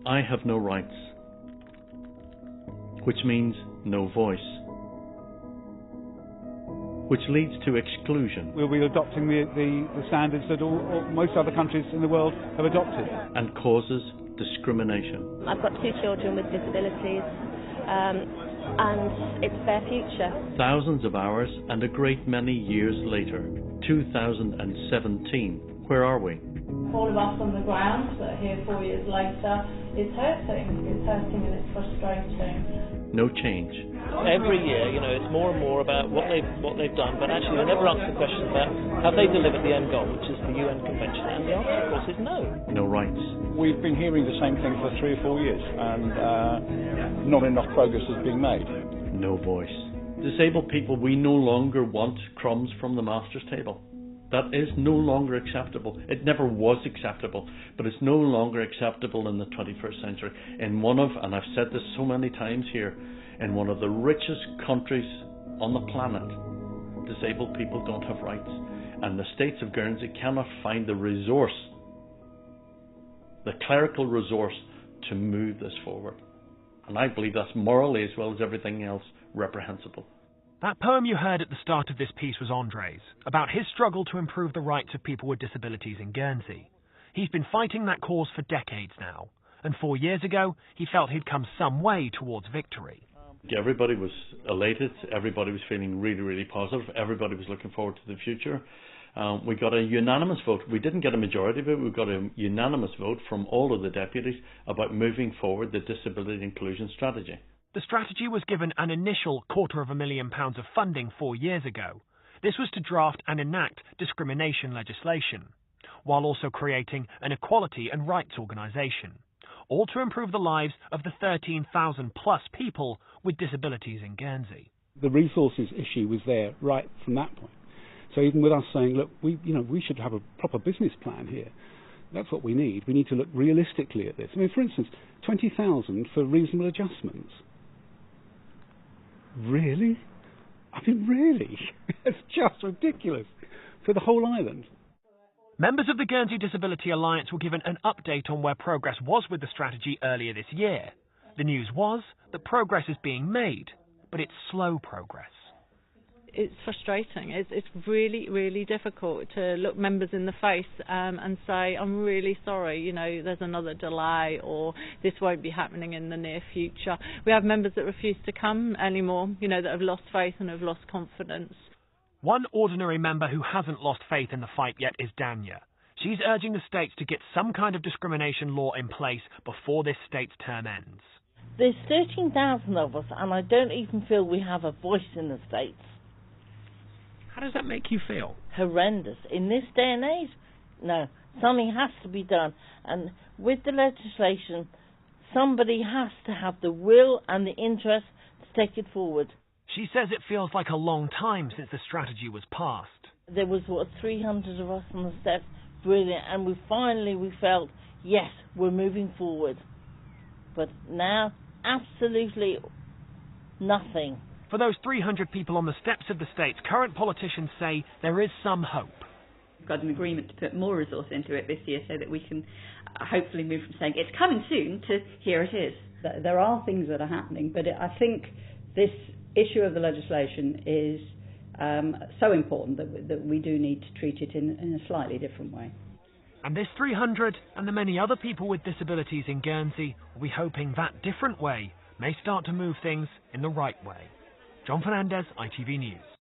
I have no rights, which means no voice, which leads to exclusion. We'll be adopting the standards that most other countries in the world have adopted. And causes discrimination. I've got 2 children with disabilities, and it's their future. Thousands of hours and a great many years later, 2017, where are we? All of us on the ground that are here 4 years later, it's hurting and it's frustrating. No change. Every year, it's more and more about what they've done, but actually they never answer the question about have they delivered the end goal, which is the UN Convention, and the answer, of course, is no. No rights. We've been hearing the same thing for 3 or 4 years, and not enough progress is being made. No voice. Disabled people, we no longer want crumbs from the master's table. That is no longer acceptable. It never was acceptable, but it's no longer acceptable in the 21st century. In one of, and I've said this so many times here, in one of the richest countries on the planet, disabled people don't have rights. And the states of Guernsey cannot find the resource, the clerical resource, to move this forward. And I believe that's morally, as well as everything else, reprehensible. That poem you heard at the start of this piece was Andre's, about his struggle to improve the rights of people with disabilities in Guernsey. He's been fighting that cause for decades now, and 4 years ago, he felt he'd come some way towards victory. Everybody was elated, everybody was feeling really, really positive, everybody was looking forward to the future. We got a unanimous vote. We didn't get a majority of it, we got a unanimous vote from all of the deputies about moving forward the disability inclusion strategy. The strategy was given an initial £250,000 of funding 4 years ago. This was to draft and enact discrimination legislation, while also creating an equality and rights organisation, all to improve the lives of the 13,000 plus people with disabilities in Guernsey. The resources issue was there right from that point. So even with us saying, look, we should have a proper business plan here. That's what we need. We need to look realistically at this. I mean, for instance, 20,000 for reasonable adjustments. Really? I mean, really? It's just ridiculous for the whole island. Members of the Guernsey Disability Alliance were given an update on where progress was with the strategy earlier this year. The news was that progress is being made, but it's slow progress. It's frustrating. It's really, really difficult to look members in the face and say, I'm really sorry, there's another delay or this won't be happening in the near future. We have members that refuse to come anymore, that have lost faith and have lost confidence. One ordinary member who hasn't lost faith in the fight yet is Dania. She's urging the states to get some kind of discrimination law in place before this state's term ends. There's 13,000 of us, and I don't even feel we have a voice in the states. How does that make you feel? Horrendous. In this day and age, no, something has to be done. And with the legislation, somebody has to have the will and the interest to take it forward. She says it feels like a long time since the strategy was passed. There was, 300 of us on the steps, brilliant, and we felt, yes, we're moving forward. But now, absolutely nothing. For those 300 people on the steps of the states, current politicians say there is some hope. We've got an agreement to put more resource into it this year so that we can hopefully move from saying it's coming soon to here it is. There are things that are happening, but I think this issue of the legislation is so important that we do need to treat it in a slightly different way. And this 300 and the many other people with disabilities in Guernsey will be hoping that different way may start to move things in the right way. John Fernandez, ITV News.